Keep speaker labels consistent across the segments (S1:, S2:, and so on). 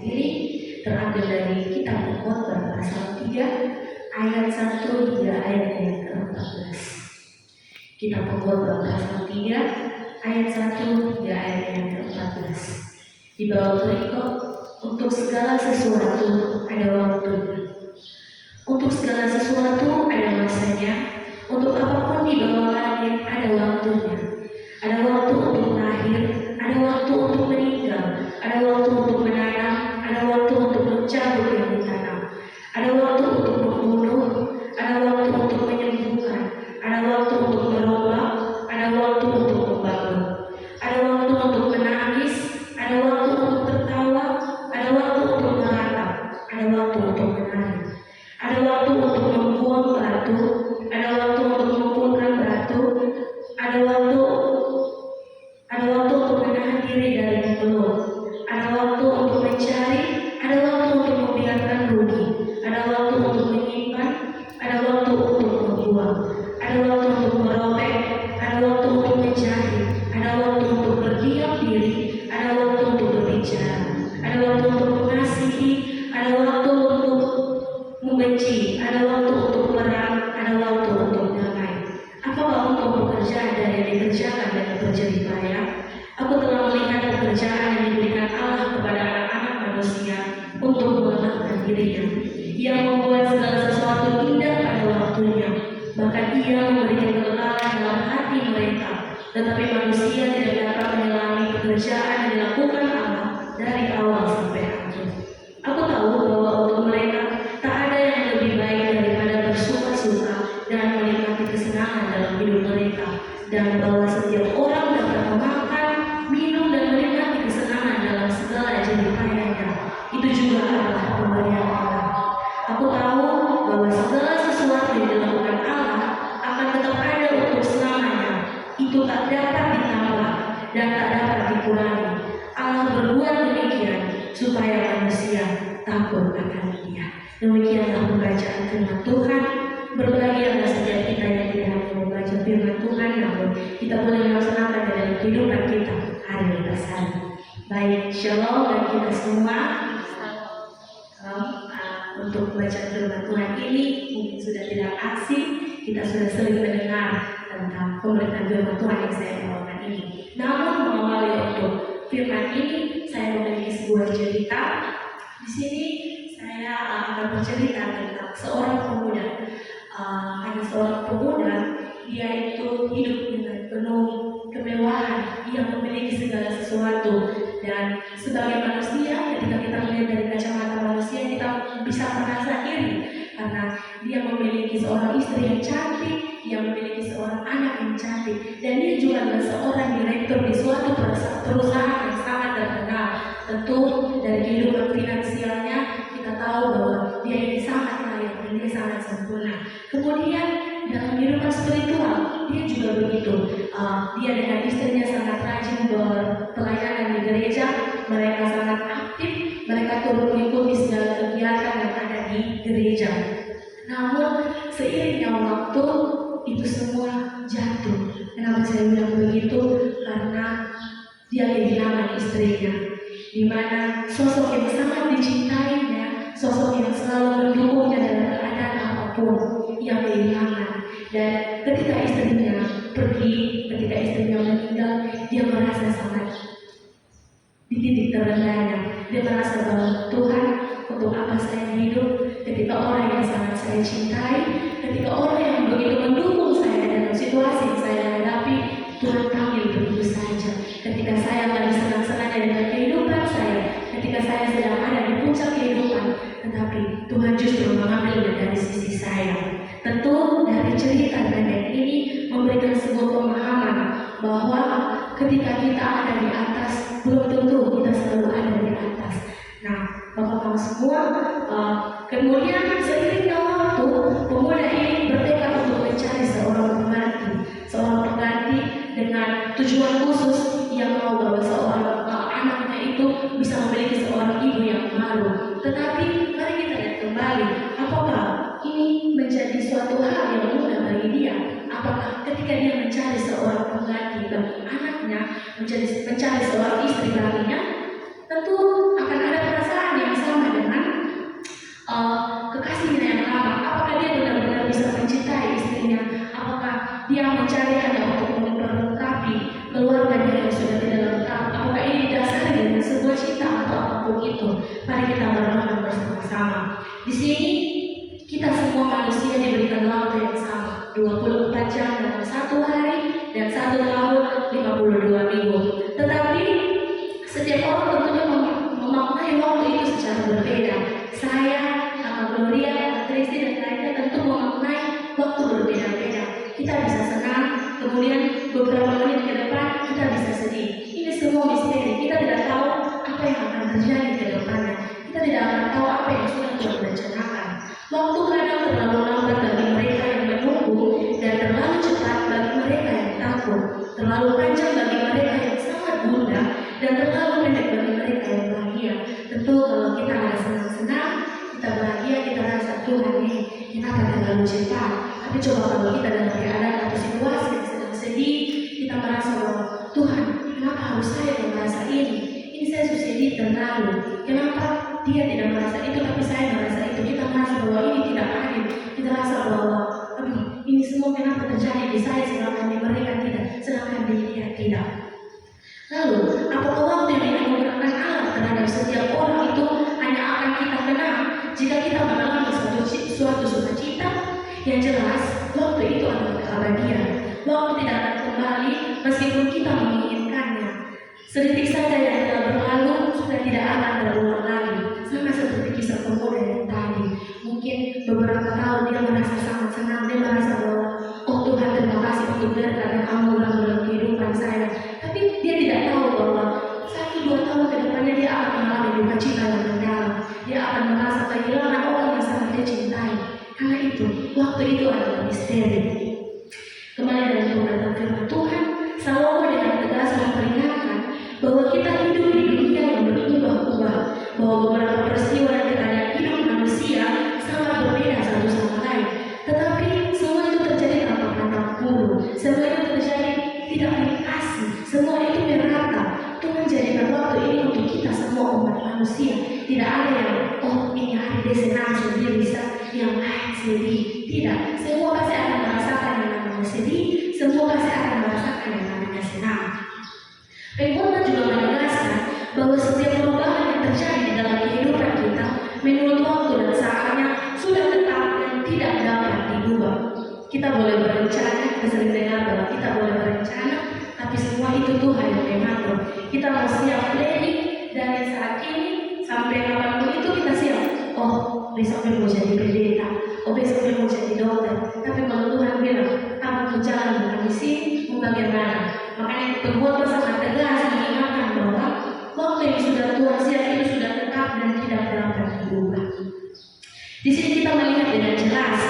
S1: sendiri terambil dari kitab Khotbah pasal 3 ayat 1 hingga ayat yang ke-14. Kitab Khotbah pasal 3 ayat 1 hingga ayat yang ke-14. Di bawah berikut, untuk segala sesuatu ada waktunya. Untuk segala sesuatu ada masanya. Untuk apapun di bawah langit ada waktunya. Ada waktu untuk lahir, ada waktu untuk meninggal, ada waktu untuk menanam, ada waktu untuk mencabut yang ditanam, ada waktu untuk membunuh, ada waktu untuk menyembuhkan, ada waktu untuk merombak, ada waktu untuk membangun, ada waktu untuk menangis, ada waktu untuk tertawa, ada waktu untuk meratap, ada waktu untuk menari, ada waktu untuk membuang batu, ada waktu untuk mengumpulkan batu, ada waktu untuk menahan diri dari mengeluh, ada waktu untuk mencari, ada waktu untuk membiarkan rugi, ada waktu untuk menyimpan, ada waktu untuk membuang, ada waktu untuk merobek, ada waktu untuk mencari, ada waktu untuk berdiam diri, ada waktu untuk berbicara, ada waktu untuk mengasihi, ada waktu untuk membenci, ada waktu untuk perang, ada waktu untuk damai. Apakah untuk pekerjaan yang dikerjakan dengan berjerih payah? Aku telah melihat pekerjaan yang diberikan Allah kepada anak-anak manusia untuk melemahkan dirinya. Ia membuat segala sesuatu indah pada waktunya. Bahkan ia memberikan kelelahan dalam hati mereka. Tetapi manusia tidak dapat menyelami pekerjaan yang dilakukan Allah dari awal sampai akhir. Aku tahu bahwa untuk mereka tak ada yang lebih baik daripada bersuka-suka dan menikmati kesenangan dalam hidup mereka, dan bahwa setiap orang dapat memakan, minum, dan menikmati kesenangan dalam segala jerih payahnya. Itu juga adalah pemberian Allah. Aku tahu bahwa segala sesuatu yang dilakukan Allah akan tetap ada untuk selamanya. Itu tak dapat ditambah dan tak dapat dikurangi. Allah berbuat demikian supaya manusia takut akan Dia. Demikianlah pembacaan firman Tuhan. Berbahagialah setiap kita yang tidak hanya membaca firman Tuhan, namun kita boleh melaksanakan dalam kehidupan kita hari lepas hari. Baik, shalom bagi kita semua. Untuk membaca firman Tuhan ini mungkin sudah tidak asing, kita sudah sering mendengar tentang pemberitaan firman Tuhan yang saya bawakan ini. Namun mengawali untuk firman ini, saya memiliki sebuah cerita. Di sini saya akan bercerita tentang seorang pemuda. Ada seorang pemuda, dia itu hidup dengan penuh kemewahan, ia memiliki segala sesuatu, dan sebagai manusia, ketika kita melihat dari kacamata manusia, kita bisa merasa iri karena dia memiliki seorang istri yang cantik, dia memiliki seorang anak yang cantik, dan dia juga adalah seorang direktur di suatu perusahaan yang sangat terkenal. Tentu dari kehidupan finansialnya kita tahu bahwa dia ini sangat kaya dan dia sangat sempurna. Kemudian dalam kehidupan spiritual dia juga begitu. Dia dengan istrinya sangat rajin berpelayanan di gereja. Mereka sangat aktif. Mereka turut mengikuti segala kegiatan yang ada di gereja. Namun seiringnya waktu itu semua jatuh. Kenapa saya bilang begitu? Karena dia kehilangan istrinya, di mana sosok yang sangat dicintainya, sosok yang selalu mendukungnya dalam keadaan apapun, ia kehilangan. Dan ketika istrinya pergi, ketika istrinya meninggal, dia merasa sangat di titik terendahnya. Dia merasa bahwa Tuhan, untuk apa saya hidup ketika orang yang sangat saya cintai, ketika orang yang begitu mendukung saya dalam situasi yang saya hadapi, Tuhan panggil begitu saja. Ketika saya lagi senang-senangnya dengan kehidupan saya, ketika saya sedang ada di puncak kehidupan, tetapi Tuhan justru mengambilnya dari sisi saya. Tentu dari cerita pendek ini memberikan sebuah pemahaman bahwa ketika kita ada di atas, belum tentu kita selalu ada di atas. Nah, Bapak-Bapak semua, kemudian seiringnya waktu, pemuda ini bertekad untuk mencari seorang pengganti dengan tujuan khusus yang mau bahwa seorang anaknya itu bisa memiliki seorang ibu yang malu. Tetapi mari kita lihat kembali, apakah ini menjadi suatu hal yang mudah bagi dia? Apakah ketika dia mencari seorang pengganti bagi anaknya, mencari seorang istri baginya, tentu akan ada perasaan Di sini kita semua manusia diberikan waktu yang sama, 24 jam dalam satu hari dan 1 tahun 52 minggu. Tetapi setiap orang tentunya memaknai waktu itu secara berbeda. Saya, Kakak Gloria, Tracy dan lainnya tentu memaknai waktu berbeda-beda. Kita bisa senang, kemudian beberapa menit ke depan kita bisa sedih. Ini semua misteri. Kita tidak tahu apa yang akan terjadi ke depannya. Kita tidak akan tahu apa yang sudah Tuhan rencanakan. Waktu kadang terlalu lambat bagi mereka yang menunggu dan terlalu cepat bagi mereka yang takut. Terlalu panjang bagi mereka yang sangat gundah dan terlalu pendek bagi mereka yang bahagia. Tentu kalau kita ada senang-senang, kita bahagia, kita rasa Tuhan ini kenapa terlalu cepat. Tapi coba kalau kita dalam keadaan atau situasi yang sedang sedih, kita merasa bahwa Tuhan, kenapa harus saya yang merasa ini? Ini saya sudah sedih terlalu. Kenapa dia tidak merasa itu tapi saya merasa itu? Kita merasa bahwa ini tidak adil. Kita rasa bahwa ini semua kenapa terjadi di saya sedangkan di mereka tidak, sedangkan di dia tidak. Lalu, apakah waktu yang dianugerahkan Allah terhadap setiap orang itu hanya akan kita kenal jika kita mengalami suatu sukacita? Yang jelas, waktu itu adalah keabadian. Waktu tidak akan kembali meskipun kita menginginkannya. Sedetik saja yang telah berlalu sudah tidak akan terulang lagi. Sama seperti kisah pemuda yang tadi. Mungkin beberapa tahun dia merasa sangat senang, dia merasa bahwa oh Tuhan terima kasih untuk berkat dan anugerah dalam kehidupan saya. Tapi dia tidak tahu bahwa 1-2 tahun ke depannya dia akan mengalami duka cita yang mendalam. Dia akan merasa kehilangan orang yang sangat dia cintai. Karena itu, waktu itu adalah misteri. Kembali dari pemberitaan firman Tuhan, Salomo dengan tegas memperingatkan bahwa kita hidup di dunia yang berubah-ubah, bahwa beberapa peristiwa dan keadaan hidup manusia sangat berbeda satu sama lain. Tetapi semua itu terjadi tanpa pandang bulu, semua itu terjadi tidak dikasih, semua itu merata. Tuhan jadikan waktu ini untuk kita semua umat manusia. Tidak ada yang ini hari dia senang, dia bisa yang lain sedih. Tidak, semua pasti akan merasakan yang namanya sedih, semua pasti akan merasakan yang namanya senang. Pengkhotbah juga menegaskan bahwa setiap perubahan yang terjadi di dalam kehidupan kita menurut waktu dan saatnya sudah tetap dan tidak dapat diubah. Kita boleh berencana, kita sering dengar bahwa kita boleh berencana, tapi semua itu Tuhan yang mengatur. Kita mau siap planning dari saat ini sampai kapanpun itu kita siap. Oh, besoknya mau jadi pendeta, oh besoknya mau jadi dokter. Tapi kalau Tuhan bilang, kamu mau jalan bukan di sini, mau bagaimana? Makanya pengkhotbah sangat tegas mengingatkan bahwa waktu yang sudah Tuhan siap itu sudah tetap dan tidak dapat diubah. Di sini kita melihat dengan jelas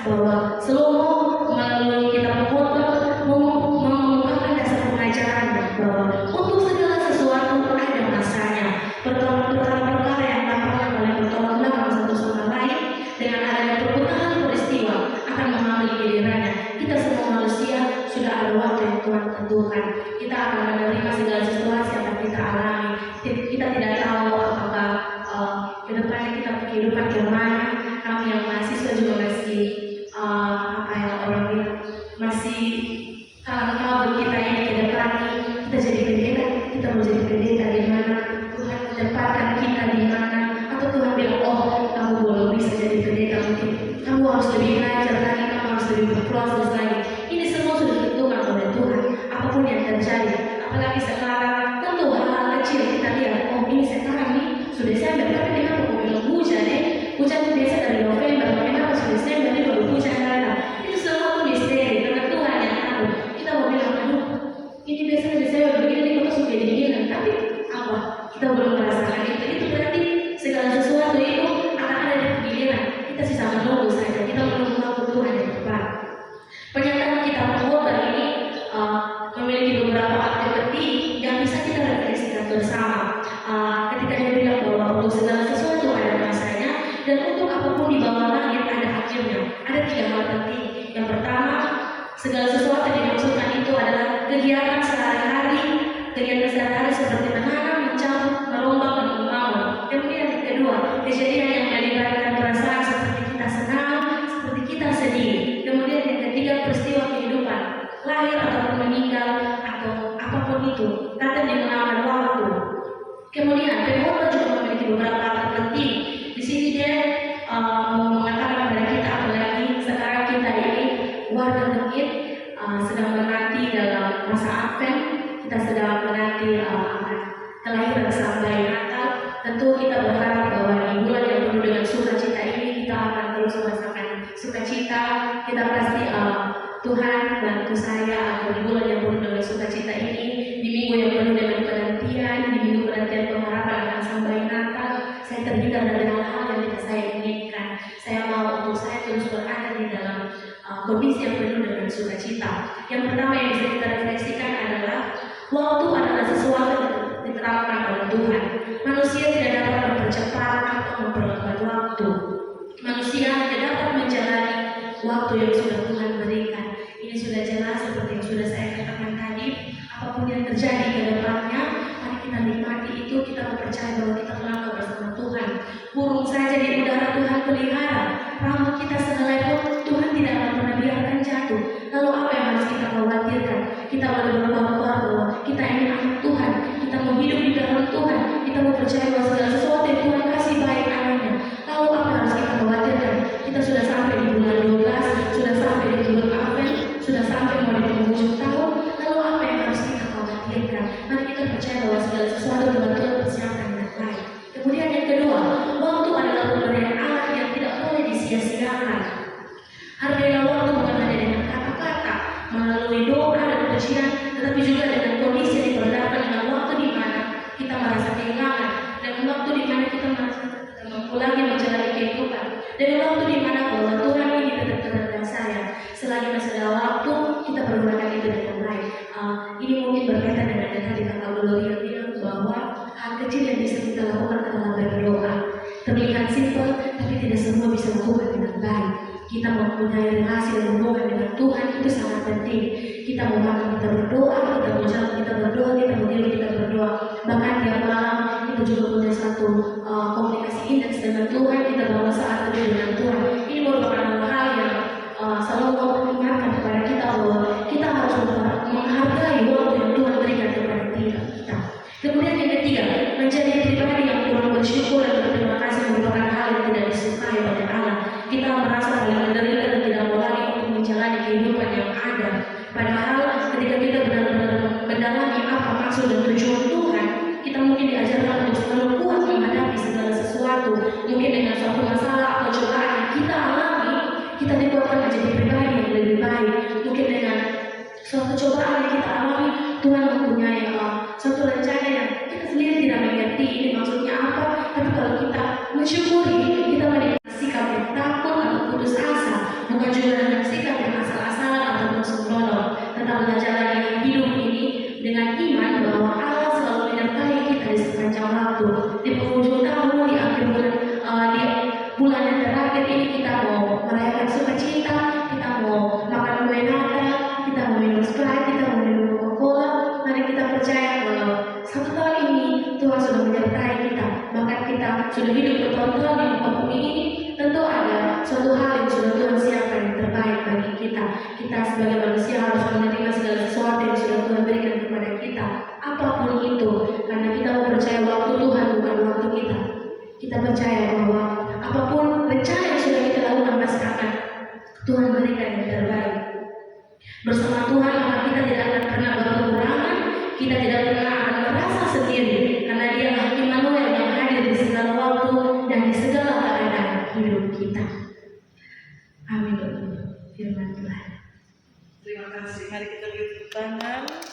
S1: bahwa Salomo melalui kitab pengkhotbah mengungkapkan dasar pengajaran bahwa untuk segala sesuatu ada masanya. Perkara-perkara yang tampaknya oleh bertolak belakang satu sama lain dengan adanya perputaran peristiwa akan mengambil gilirannya. Kita semua manusia sudah ada waktu yang Tuhan tentukan. Kita akan menerima segala situasi yang kita alami. Kita tidak tahu apakah ke depannya kita kehidupan gimana. Kami yang mahasiswa juga masih orang bilang masih kalau kita ini ke depan kita jadi pendeta, kita mau jadi pendeta di mana? Tuhan menempatkan kita di mana? Atau Tuhan bilang, oh kamu belum bisa jadi pendeta, mungkin kamu harus lebih belajar lagi, kamu harus lebih berproses lagi. Ini semua sudah ditentukan oleh Tuhan. Apapun yang terjadi, apalagi sekarang, tentu hal-hal kecil kita lihat, oh ini sekarang nih sudah Desember, tapi kenapa kok belum hujan ya? Hujan biasa dari November, kenapa sudah Desember ini baru hujan datang? Itu semua tuh misteri, karena Tuhan yang tahu. Kita mau bilang, aduh, ini biasanya Desember begini, kok sudah dingin, tapi apa? Kita belum merasakan itu. Itu berarti segala sesuatu itu akan ada di giliran. Kita sisa menunggu saja. Kita menunggu waktu Tuhan yang tepat. Pernyataan kita pengkhotbah ini memiliki beberapa arti penting yang bisa kita refleksikan bersama. Ketika dia bilang bahwa untuk segala sesuatu ada masanya dan untuk apapun di bawah langit ada akhirnya. Ada 3 hal penting. Yang pertama, segala sesuatu yang dimaksudkan itu adalah kegiatan sehari-hari, kegiatan sehari-hari seperti menanam, mencabut, merombak, dan membangun. Kemudian yang kedua, kejadian yang melibatkan perasaan seperti kita senang, seperti kita sedih. Kemudian yang ketiga, peristiwa kehidupan, lahir ataupun meninggal atau apapun itu, datang di mengaman waktu. Kemudian pengkhotbah juga memiliki beberapa hal penting. Di sini dia sedang menanti dalam masa Advent, kita sedang menanti kelahiran Sang Bayi Natal. Tentu kita berharap bahwa di bulan yang penuh dengan sukacita ini kita akan terus merasakan sukacita. Kita pasti Tuhan bantu saya agar di bulan yang penuh dengan sukacita ini, di minggu yang penuh dengan penantian, di minggu penantian pengharapan akan Sang Bayi Natal, saya terhindar dari hal-hal yang tidak saya inginkan. Saya mau untuk saya terus berada di dalam kondisi yang penuh dengan sukacita. Yang pertama yang bisa kita refleksikan adalah waktu adalah sesuatu yang diterapkan oleh Tuhan. Manusia tidak dapat mempercepat atau memperlambat waktu. Manusia tidak dapat menjalani waktu yang sudah Tuhan berikan. Ini sudah jelas seperti yang sudah saya katakan tadi. Apapun yang terjadi ke depannya, mari kita nikmati itu. Kita percaya bahwa kita melangkah bersama Tuhan. Burung saja di udara Tuhan pelihara. Rambut kita sehelai pun Tuhan tidak akan pernah biarkan jatuh. Lalu apa yang harus kita khawatirkan? Kita boleh berkuat-kuat bahwa kita ini anak Tuhan. Kita mau hidup di dalam Tuhan. Kita mau percaya bahwa segala sesuatu yang Tuhan kasih baik adanya. Lalu apa yang harus kita khawatirkan? Kita sudah sampai di bulan 12, sudah sampai di bulan Advent, sudah sampai mau di penghujung tahun. Lalu apa yang harus kita khawatirkan? Mari kita percaya bahwa segala sesuatu Tuhan persiapkan dengan baik. Kemudian yang kedua, waktu adalah pemberian Allah yang tidak boleh disia-siakan. Hargailah waktu bukan hanya dengan kata-kata, melalui doa dan pujian, tetapi juga dengan kondisi yang diperhadapkan dengan waktu di mana kita merasa kehilangan, dan waktu di mana kita merasa tidak mampu lagi menjalani kehidupan, dan waktu di mana bahwa Tuhan ini tetap terhadap saya. Selagi masih ada waktu, kita pergunakan itu dengan baik. Ini mungkin berkaitan dengan yang tadi Kakak Gloria bilang bahwa hal kecil yang bisa kita lakukan adalah berdoa. Terlihat simpel, tapi tidak semua bisa lakukan dengan baik. Kita mempunyai relasi dan hubungan dengan Tuhan itu sangat penting. Kita mau makan kita berdoa, kita mau jalan kita berdoa, kita mau tidur kita berdoa. Bahkan tiap malam kita juga punya satu komunikasi intens dengan Tuhan. Kita bahwa saat teduh dengan Tuhan. Ini merupakan hal yang selalu mau mengingatkan kepada kita bahwa kita harus menghargai waktu yang Tuhan berikan kepada kita. Kemudian yang ketiga, menjadi pribadi yang kurang bersyukur dan berterima kasih merupakan hal yang tidak disukai oleh Allah. Kita merasa paling menderita dan tidak mau lagi untuk menjalani kehidupan yang ada. Padahal ketika kita benar-benar mendalami apa maksud dan tujuan Tuhan, kita mungkin diajarkan untuk selalu kuat menghadapi segala sesuatu. Mungkin dengan suatu masalah atau cobaan yang kita alami, kita dikuatkan menjadi pribadi yang lebih baik. Mungkin dengan suatu cobaan yang kita alami, Tuhan mempunyai suatu rencana yang kita sendiri tidak mengerti ini maksudnya apa. Tapi kalau kita mensyukuri, kita menjadi sikap yang takut atau putus asa, bukan juga dengan sikap yang asal-asalan ataupun sembrono, tetap menjalani hidup ini dengan iman bahwa Allah selalu menyertai kita di sepanjang waktu. Di penghujung tahun, di akhir bulan, di bulan yang terakhir ini kita mau merayakan sukacita, kita mau makan kue Natal, kita mau minum Sprite, kita mau minum Coca-Cola. Mari kita percaya bahwa satu tahun ini Tuhan sudah menyertai kita. Bahkan kita sudah hidup bertahun-tahun di muka bumi ini. Tentu ada suatu hal yang sudah Tuhan siapkan yang terbaik bagi kita. Kita sebagai manusia harus menerima segala sesuatu yang sudah Tuhan berikan kepada kita, apapun itu, karena kita mau percaya waktu Tuhan bukan waktu kita. Kita percaya bahwa apapun rencana yang sudah kita lakukan pastikan Tuhan berikan yang terbaik. Bersama Tuhan maka kita tidak akan pernah berkekurangan, kita tidak pernah akan merasa sendiri, karena Dialah Immanuel yang hadir di segala waktu dan di segala keadaan hidup kita. Amin. Firman Tuhan.
S2: Terima kasih. Mari kita beri tepuk tangan.